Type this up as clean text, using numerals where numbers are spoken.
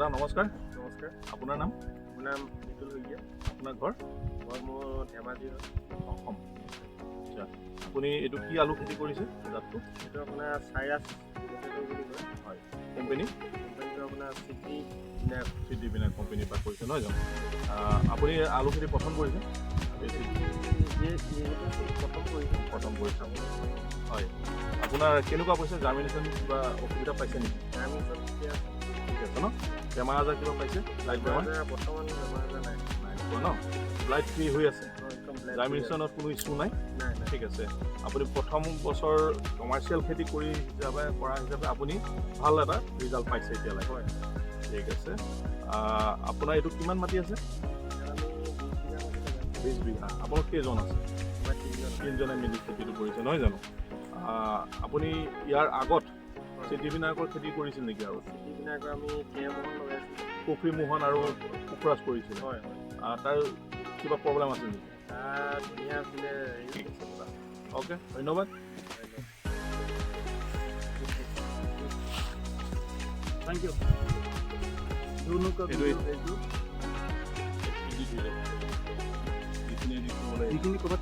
দাদা নমস্কাৰ। নমস্কাৰ। আপোনাৰ নাম? মোৰ নাম নিতুল শইকীয়া। আপোনাৰ ঘৰ? মোৰ ধেমাজি হয়। অসম। আচ্ছা, আপুনি এইটো কি আলু খেতি কৰিছে জাতটো? এইটো আপোনাৰ চাইৰাছ বুলি কয়। হয়, কোম্পানী? কোম্পানীটো আপোনাৰ চিটি বিনায়ক কোম্পানীৰ পৰা কৰিছে নহয় জানো? আপুনি আলু খেতি প্ৰথম কৰিছে? প্ৰথম কৰিছোঁ। প্ৰথম কৰিছে। হয়, আপোনাৰ কেনেকুৱা পাইছে? জাৰ্মিনেশ্যন কিবা অসুবিধা পাইছে নেকি? জাৰ্মিনেশ্যন ঠিক আছে ন? বেমাৰ আজাৰ কিবা পাইছে? লাইট বেমাৰ? বৰ্তমান বেমাৰ আজাৰ নাই। পোৱা ন? লাইট ফ্ৰী হৈ আছে? জাৰ্মিনেশ্যনত কোনো ইছ্যু নাই? নাই। ঠিক আছে। আপুনি প্ৰথম বছৰ কমাৰ্চিয়েল খেতি কৰা হিচাপে আপুনি ভাল এটা ৰিজাল্ট পাইছে এতিয়ালৈ? হয়। ঠিক আছে। আপোনাৰ এইটো কিমান মাটি আছে? 20 বিঘা। আপোনাৰ কেইজন আছে? তিনিজনে মিলি খেতিটো কৰিছে নহয় জানো? আপুনি ইয়াৰ আগত চিটি বিনায়কৰ খেতি কৰিছিল নেকি? আৰু চিটি বিনায়কৰ আমি কেমোহন লগাইছিলোঁ। পুখুৰী মোহন আৰু পোখৰাজ কৰিছিল? হয়। তাৰ কিবা প্ৰব্লেম আছে নেকি? ধুনীয়া আছিলে। অ'কে, ধন্যবাদ। Thank you. যিখিনি ক'ৰবাত